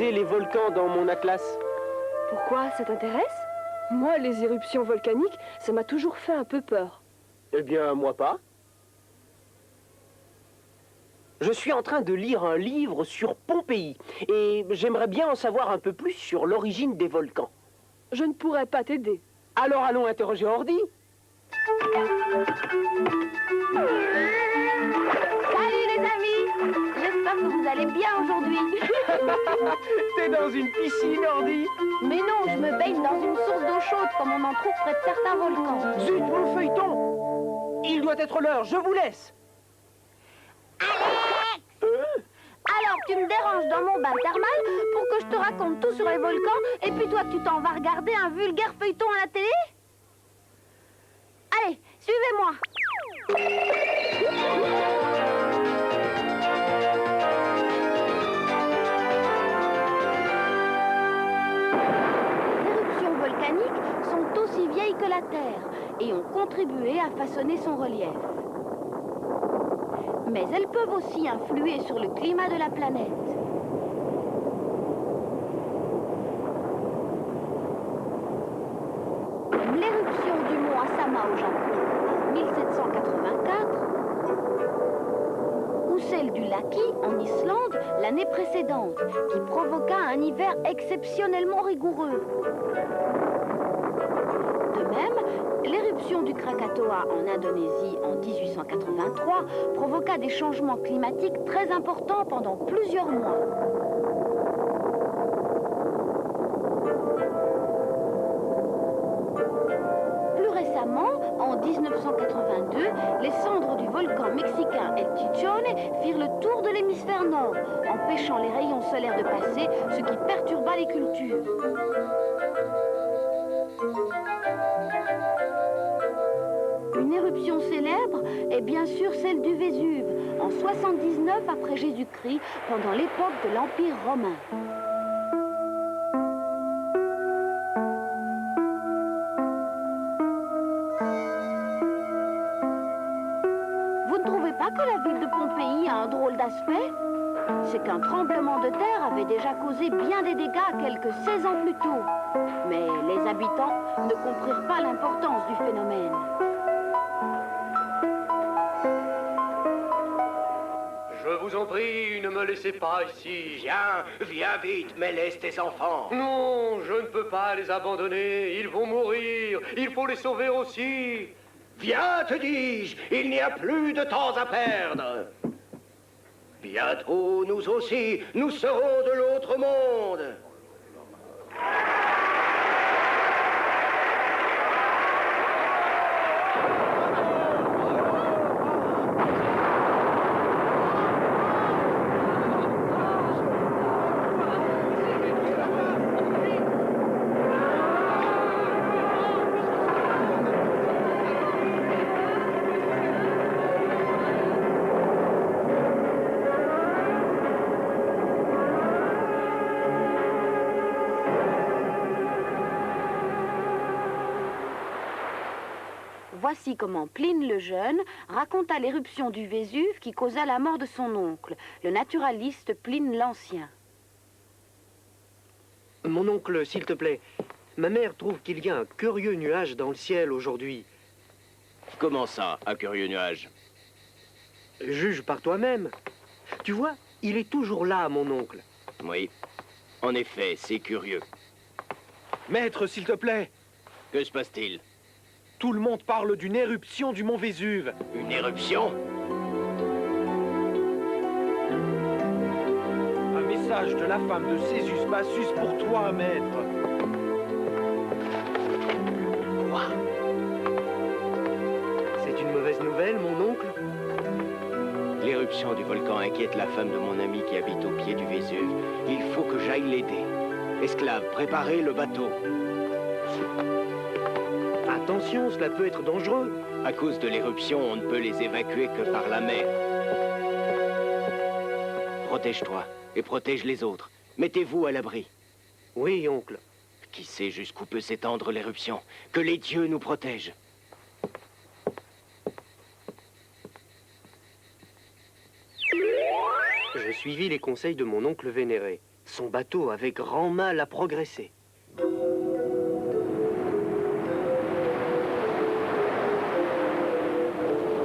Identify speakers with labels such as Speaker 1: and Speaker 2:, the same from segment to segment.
Speaker 1: étudier les volcans dans mon atlas.
Speaker 2: Pourquoi? Ça t'intéresse? Moi, les éruptions volcaniques, ça m'a toujours fait un peu peur.
Speaker 1: Eh bien, moi pas. Je suis en train de lire un livre sur Pompéi, et j'aimerais bien en savoir un peu plus sur l'origine des volcans.
Speaker 2: Je ne pourrais pas t'aider.
Speaker 1: Alors allons interroger Ordi.
Speaker 3: Salut les amis! J'espère que vous allez bien aujourd'hui.
Speaker 1: T'es dans une piscine, Ordi?
Speaker 3: Mais non, je me baigne dans une source d'eau chaude comme on en trouve près de certains volcans.
Speaker 1: Zut, mon feuilleton! Il doit être l'heure, je vous laisse.
Speaker 3: Alors, tu me déranges dans mon bain thermal pour que je te raconte tout sur les volcans et puis toi, tu t'en vas regarder un vulgaire feuilleton à la télé? Allez, suivez-moi. Les éruptions volcaniques sont aussi vieilles que la Terre et ont contribué à façonner son relief. Mais elles peuvent aussi influer sur le climat de la planète. Comme l'éruption du mont Asama au Japon en 1784, ou celle du Laki en Islande l'année précédente, qui provoqua un hiver exceptionnellement rigoureux. De même, l'éruption du Krakatoa en Indonésie en 1883 provoqua des changements climatiques très importants pendant plusieurs mois. Plus récemment, en 1982, les cendres du volcan mexicain El Chichone firent le tour de l'hémisphère nord, empêchant les rayons solaires de passer, ce qui perturba les cultures. Une éruption célèbre est bien sûr celle du Vésuve, en 79 après Jésus-Christ, pendant l'époque de l'Empire romain. Vous ne trouvez pas que la ville de Pompéi a un drôle d'aspect? C'est qu'un tremblement de terre avait déjà causé bien des dégâts quelques 16 ans plus tôt. Mais les habitants ne comprirent pas l'importance du phénomène.
Speaker 4: Je vous en prie, ne me laissez pas ici.
Speaker 5: Viens vite, mais laisse tes enfants.
Speaker 4: Non, je ne peux pas les abandonner. Ils vont mourir. Il faut les sauver aussi.
Speaker 5: Viens, te dis-je, il n'y a plus de temps à perdre. Bientôt, nous aussi, nous serons de l'autre monde.
Speaker 3: Voici comment Pline le Jeune raconta l'éruption du Vésuve qui causa la mort de son oncle, le naturaliste Pline l'Ancien.
Speaker 1: Mon oncle, s'il te plaît, ma mère trouve qu'il y a un curieux nuage dans le ciel aujourd'hui.
Speaker 5: Comment ça, un curieux nuage?
Speaker 1: Juge par toi-même. Tu vois, il est toujours là, mon oncle.
Speaker 5: Oui, en effet, c'est curieux.
Speaker 6: Maître, s'il te plaît,
Speaker 5: Que se passe-t-il?
Speaker 6: tout le monde parle d'une éruption du mont Vésuve.
Speaker 5: Une éruption?
Speaker 6: Un message de la femme de Césus Bassus pour toi, maître.
Speaker 5: Quoi?
Speaker 1: C'est une mauvaise nouvelle, mon oncle?
Speaker 5: L'éruption du volcan inquiète la femme de mon ami qui habite au pied du Vésuve. Il faut que j'aille l'aider. Esclaves, préparez le bateau.
Speaker 1: Attention, cela peut être dangereux.
Speaker 5: À cause de l'éruption, on ne peut les évacuer que par la mer. Protège-toi et protège les autres. Mettez-vous à l'abri.
Speaker 1: Oui, oncle.
Speaker 5: Qui sait jusqu'où peut s'étendre l'éruption? Que les dieux nous protègent.
Speaker 1: Je suivis les conseils de mon oncle vénéré. Son bateau avait grand mal à progresser.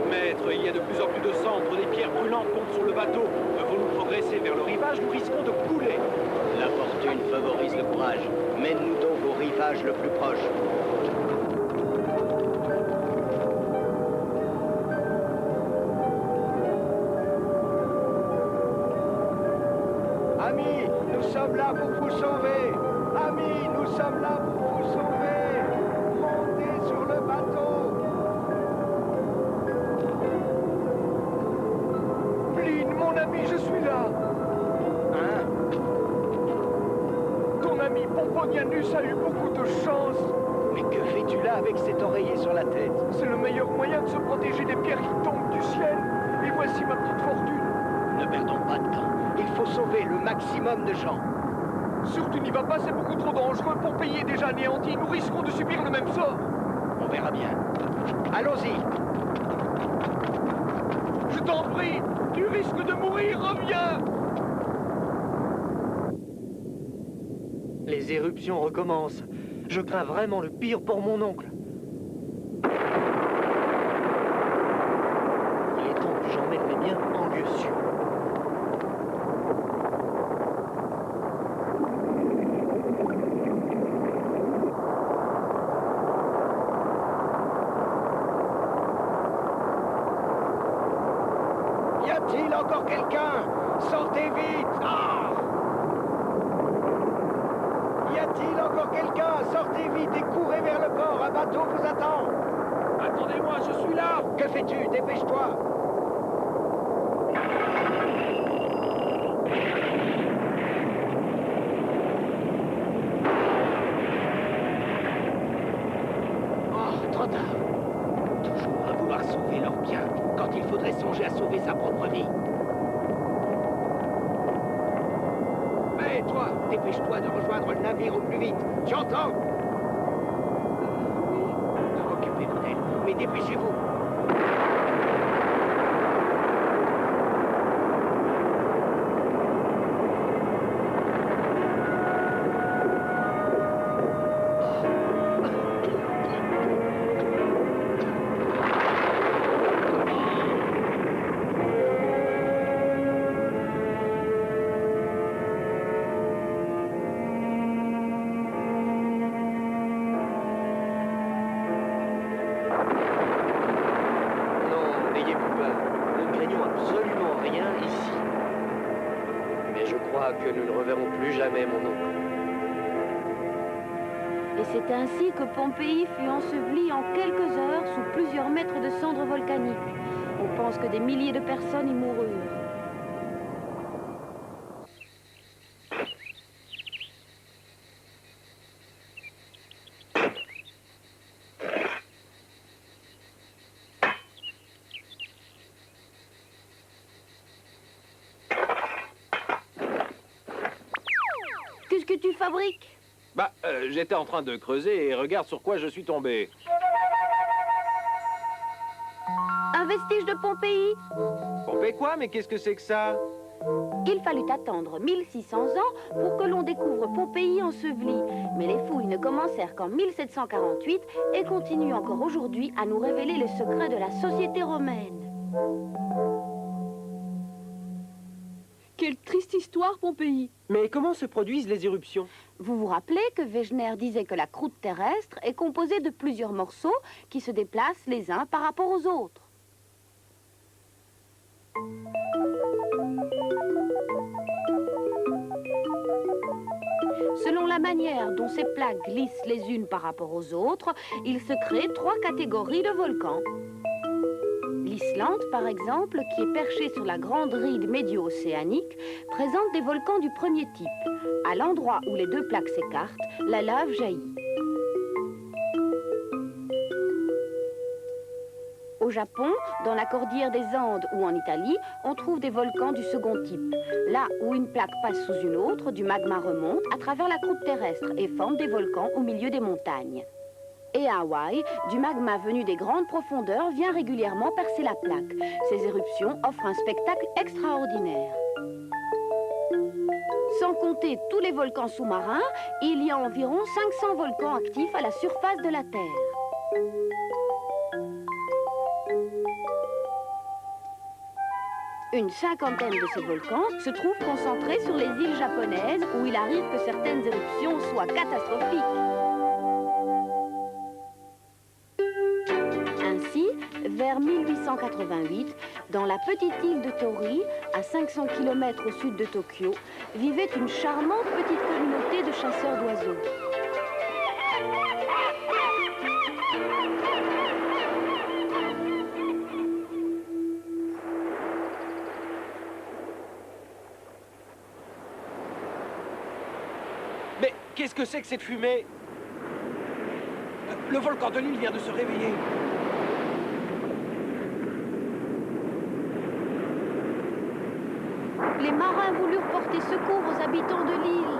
Speaker 6: Maître, il y a de plus en plus de cendres, des pierres brûlantes tombent sur le bateau. Devons-nous progresser vers le rivage, nous risquons de couler.
Speaker 5: La fortune favorise le courage. Mène-nous donc au rivage le plus proche.
Speaker 7: Amis, nous sommes là pour vous sauver. Amis, nous sommes là pour vous sauver. Montez sur le bateau.
Speaker 6: Pline, mon ami, je suis là.
Speaker 5: Hein?
Speaker 6: Ton ami Pomponianus a eu beaucoup de chance.
Speaker 7: Mais que fais-tu là avec cet oreiller sur la tête?
Speaker 6: C'est le meilleur moyen de se protéger des pierres qui tombent du ciel. Et voici ma petite fortune.
Speaker 5: Ne perdons pas de temps.
Speaker 7: Il faut sauver le maximum de gens.
Speaker 6: Surtout n'y va pas, c'est beaucoup trop dangereux. Pompéi est déjà anéanti. Nous risquons de subir le même sort.
Speaker 5: On verra bien.
Speaker 7: Allons-y.
Speaker 6: Je t'en prie, tu risques de mourir, reviens.
Speaker 1: Les éruptions recommencent. Je crains vraiment le pire pour mon oncle. Il est temps que j'emmène les miens en lieu sûr.
Speaker 7: Y a-t-il encore quelqu'un? Sortez vite! Ah! Y a-t-il encore quelqu'un? Sortez vite et courez vers le port. Un bateau vous attend.
Speaker 6: Attendez-moi, je suis là.
Speaker 7: Que fais-tu? Dépêche-toi.
Speaker 5: Oh, trop tard. Toujours à vouloir sauver leurs biens, quand il faudrait songer à sauver sa propre vie.
Speaker 7: Mais toi, dépêche-toi de rejoindre le navire au plus vite. Tu entends? Occupez-vous d'elle, mais dépêchez-vous.
Speaker 1: Non, n'ayez plus peur. Nous ne craignons absolument rien ici. Mais je crois que nous ne reverrons plus jamais mon oncle.
Speaker 3: Et c'est ainsi que Pompéi fut enseveli en quelques heures sous plusieurs mètres de cendres volcaniques. On pense que des milliers de personnes y moururent. Qu'est-ce que tu fabriques?
Speaker 6: Bah, j'étais en train de creuser et regarde sur quoi je suis tombé.
Speaker 3: Un vestige de Pompéi?
Speaker 6: Pompéi quoi? Mais qu'est-ce que c'est que ça?
Speaker 3: Il fallut attendre 1600 ans pour que l'on découvre Pompéi enseveli. Mais les fouilles ne commencèrent qu'en 1748 et continuent encore aujourd'hui à nous révéler les secrets de la société romaine.
Speaker 2: Quelle triste histoire, Pompéi.
Speaker 1: Mais comment se produisent les éruptions?
Speaker 3: Vous vous rappelez que Wegener disait que la croûte terrestre est composée de plusieurs morceaux qui se déplacent les uns par rapport aux autres. Selon la manière dont ces plaques glissent les unes par rapport aux autres, il se crée 3 catégories de volcans. L'Islande, par exemple, qui est perchée sur la grande ride médio-océanique, présente des volcans du premier type. À l'endroit où les deux plaques s'écartent, la lave jaillit. Au Japon, dans la cordillère des Andes ou en Italie, on trouve des volcans du second type. Là où une plaque passe sous une autre, du magma remonte à travers la croûte terrestre et forme des volcans au milieu des montagnes. Et à Hawaï, du magma venu des grandes profondeurs vient régulièrement percer la plaque. Ces éruptions offrent un spectacle extraordinaire. Sans compter tous les volcans sous-marins, il y a environ 500 volcans actifs à la surface de la Terre. Une cinquantaine de ces volcans se trouvent concentrés sur les îles japonaises où il arrive que certaines éruptions soient catastrophiques. Ainsi, vers 1888, dans la petite île de Tori, à 500 km au sud de Tokyo, vivait une charmante petite communauté de chasseurs d'oiseaux.
Speaker 6: Mais qu'est-ce que c'est que cette fumée? Le volcan de l'île vient de se réveiller.
Speaker 3: Les marins voulurent porter secours aux habitants de l'île.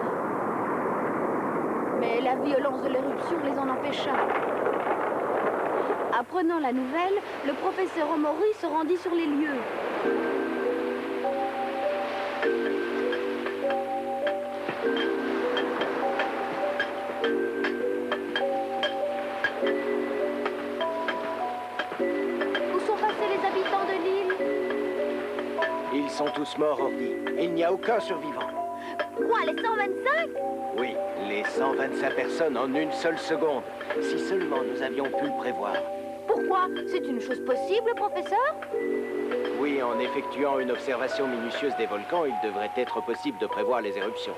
Speaker 3: Mais la violence de l'éruption les en empêcha. Apprenant la nouvelle, le professeur Omori se rendit sur les lieux. Où sont passés les habitants de l'île?
Speaker 5: Ils sont tous morts, Ordi. Il n'y a aucun survivant.
Speaker 3: Quoi, les 125?
Speaker 5: Oui, les 125 personnes en une seule seconde. Si seulement nous avions pu le prévoir.
Speaker 3: Pourquoi? C'est une chose possible, professeur?
Speaker 5: Oui, en effectuant une observation minutieuse des volcans, il devrait être possible de prévoir les éruptions.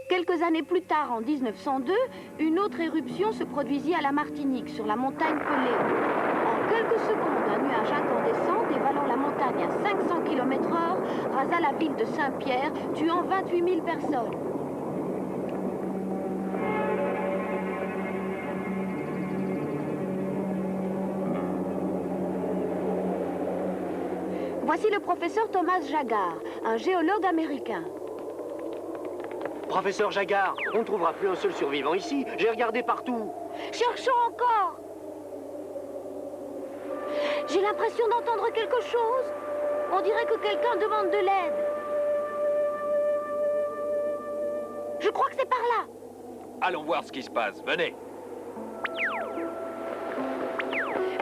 Speaker 3: Quelques années plus tard, en 1902, une autre éruption se produisit à la Martinique, sur la montagne Pelée. En quelques secondes, un nuage incandescent dévalant la montagne à 500 km/h rasa la ville de Saint-Pierre, tuant 28 000 personnes. Voici le professeur Thomas Jaggar, un géologue américain.
Speaker 1: Professeur Jaggar, on ne trouvera plus un seul survivant ici. J'ai regardé partout.
Speaker 3: Cherchons encore! J'ai l'impression d'entendre quelque chose. On dirait que quelqu'un demande de l'aide. Je crois que c'est par là.
Speaker 6: Allons voir ce qui se passe. Venez.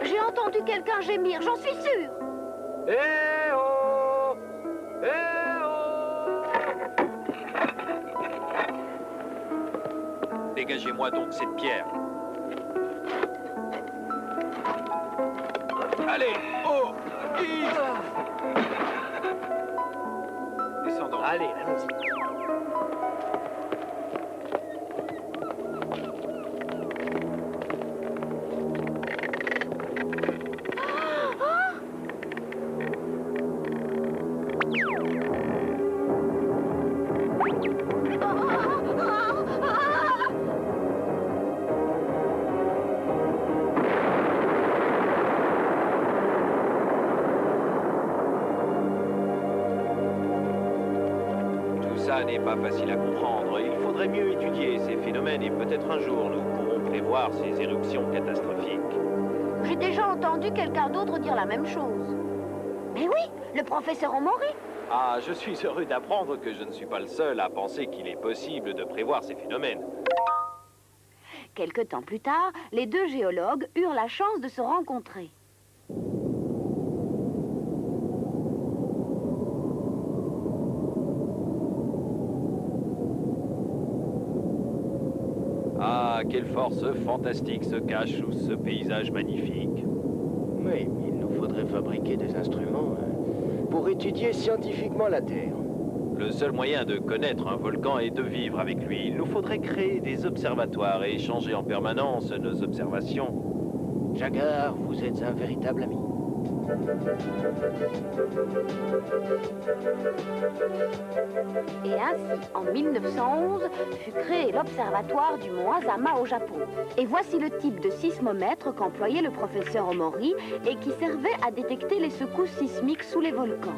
Speaker 3: J'ai entendu quelqu'un gémir, j'en suis sûre.
Speaker 1: Eh oh! Eh oh!
Speaker 6: Dégagez-moi donc cette pierre. Allez, oh, descendons.
Speaker 1: Allez, allons-y.
Speaker 6: Ça n'est pas facile à comprendre. Il faudrait mieux étudier ces phénomènes et peut-être un jour nous pourrons prévoir ces éruptions catastrophiques.
Speaker 3: J'ai déjà entendu quelqu'un d'autre dire la même chose. Mais oui, le professeur Omori.
Speaker 6: Ah, je suis heureux d'apprendre que je ne suis pas le seul à penser qu'il est possible de prévoir ces phénomènes.
Speaker 3: Quelque temps plus tard, les deux géologues eurent la chance de se rencontrer.
Speaker 6: Ah, quelle force fantastique se cache sous ce paysage magnifique.
Speaker 5: Oui, il nous faudrait fabriquer des instruments pour étudier scientifiquement la Terre.
Speaker 6: Le seul moyen de connaître un volcan est de vivre avec lui. Il nous faudrait créer des observatoires et échanger en permanence nos observations.
Speaker 5: Jaggar, vous êtes un véritable ami.
Speaker 3: Et ainsi, en 1911, fut créé l'observatoire du mont Azama au Japon. Et voici le type de sismomètre qu'employait le professeur Omori et qui servait à détecter les secousses sismiques sous les volcans.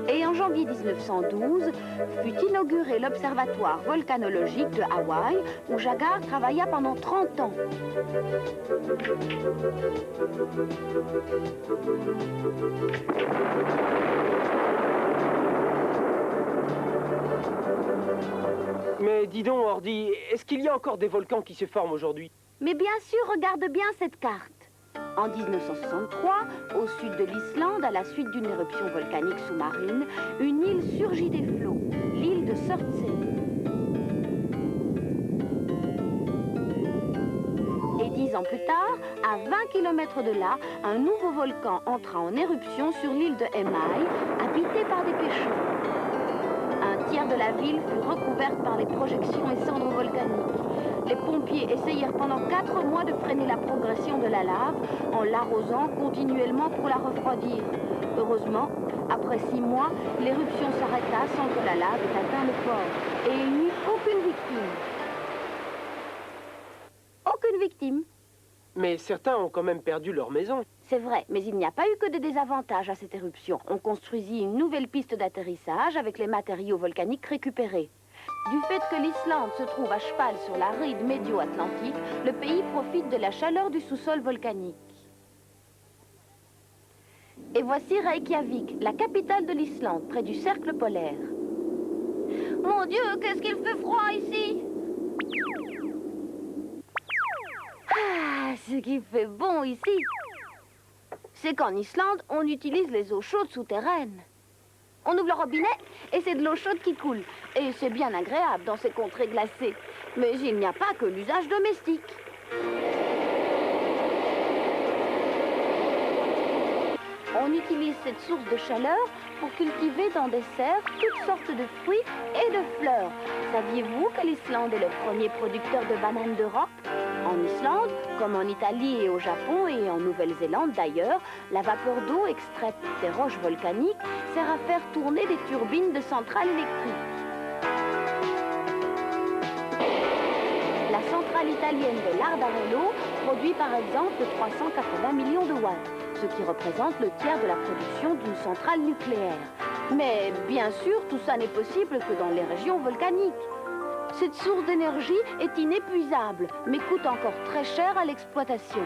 Speaker 3: Et en janvier 1912, fut inauguré l'observatoire volcanologique de Hawaï, où Jaggar travailla pendant 30 ans.
Speaker 8: Mais dis donc, Ordi, est-ce qu'il y a encore des volcans qui se forment aujourd'hui?
Speaker 3: Mais bien sûr, regarde bien cette carte. En 1963, au sud de l'Islande, à la suite d'une éruption volcanique sous-marine, une île surgit des flots, l'île de Surtsey. Et 10 ans plus tard, à 20 km de là, un nouveau volcan entra en éruption sur l'île de Emai, habitée par des pêcheurs. Un tiers de la ville fut recouverte par les projections et cendres volcaniques. Les pompiers essayèrent pendant 4 mois de freiner la progression de la lave en l'arrosant continuellement pour la refroidir. Heureusement, après 6 mois, l'éruption s'arrêta sans que la lave ait atteint le port. Et il n'y eut aucune victime. Aucune victime.
Speaker 8: Mais certains ont quand même perdu leur maison.
Speaker 3: C'est vrai, mais il n'y a pas eu que des désavantages à cette éruption. On construisit une nouvelle piste d'atterrissage avec les matériaux volcaniques récupérés. Du fait que l'Islande se trouve à cheval sur la ride médio-atlantique, le pays profite de la chaleur du sous-sol volcanique. Et voici Reykjavik, la capitale de l'Islande, près du cercle polaire. Mon Dieu, qu'est-ce qu'il fait froid ici! Ah, ce qui fait bon ici, c'est qu'en Islande, on utilise les eaux chaudes souterraines. On ouvre le robinet et c'est de l'eau chaude qui coule. Et c'est bien agréable dans ces contrées glacées. Mais il n'y a pas que l'usage domestique. On utilise cette source de chaleur pour cultiver dans des serres toutes sortes de fruits et de fleurs. Saviez-vous que l'Islande est le premier producteur de bananes d'Europe? En Islande, comme en Italie et au Japon et en Nouvelle-Zélande d'ailleurs, la vapeur d'eau extraite des roches volcaniques sert à faire tourner des turbines de centrales électriques. La centrale italienne de Lardarello produit par exemple 380 millions de watts, ce qui représente le tiers de la production d'une centrale nucléaire. Mais bien sûr, tout ça n'est possible que dans les régions volcaniques. Cette source d'énergie est inépuisable, mais coûte encore très cher à l'exploitation.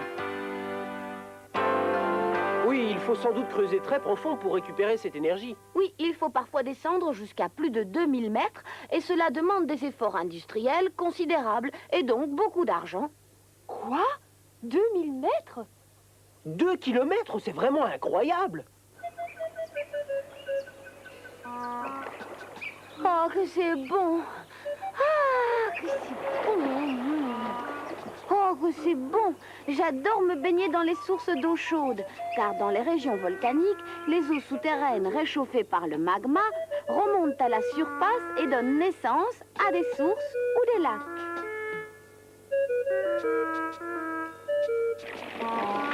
Speaker 8: Oui, il faut sans doute creuser très profond pour récupérer cette énergie.
Speaker 3: Oui, il faut parfois descendre jusqu'à plus de 2000 mètres, et cela demande des efforts industriels considérables, et donc beaucoup d'argent.
Speaker 2: Quoi? 2000 mètres?
Speaker 8: 2 kilomètres, c'est vraiment incroyable.
Speaker 3: Oh, que c'est bon! Ah, que c'est bon! Oh, que c'est bon! J'adore me baigner dans les sources d'eau chaude, car dans les régions volcaniques, les eaux souterraines réchauffées par le magma remontent à la surface et donnent naissance à des sources ou des lacs.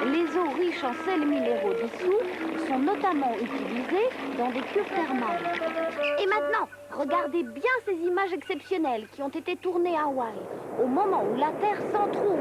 Speaker 3: Les eaux riches en sels minéraux dissous sont notamment utilisées dans des cures thermales. Et maintenant, regardez bien ces images exceptionnelles qui ont été tournées à Hawaï, au moment où la Terre s'entrouvre.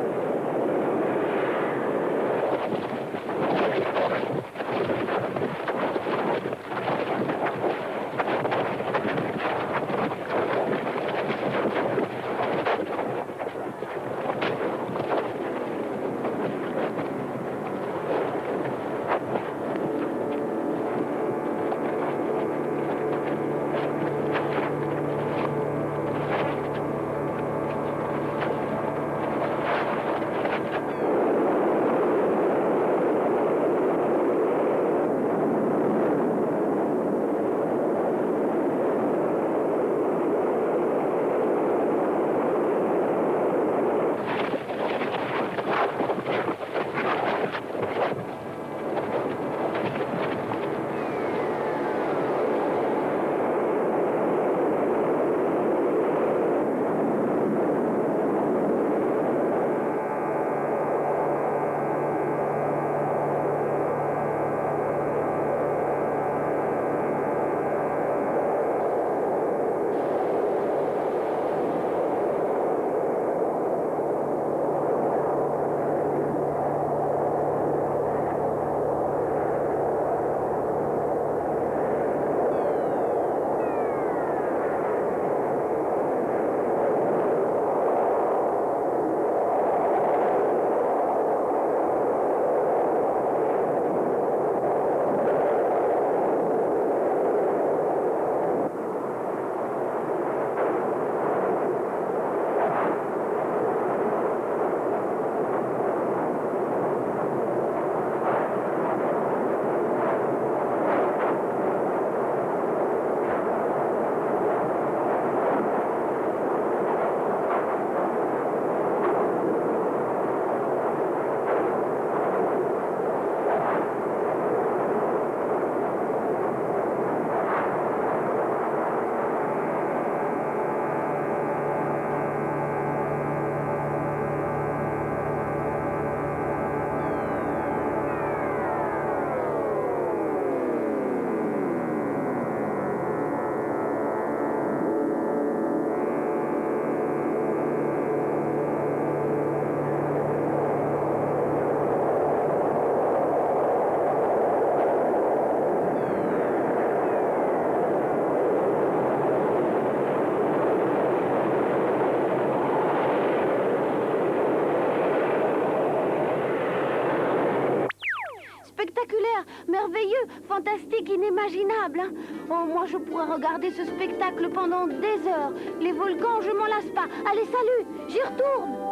Speaker 3: merveilleux, fantastique, inimaginable. Hein. Oh, moi, je pourrais regarder ce spectacle pendant des heures. Les volcans, je m'en lasse pas. Allez, salut, j'y retourne.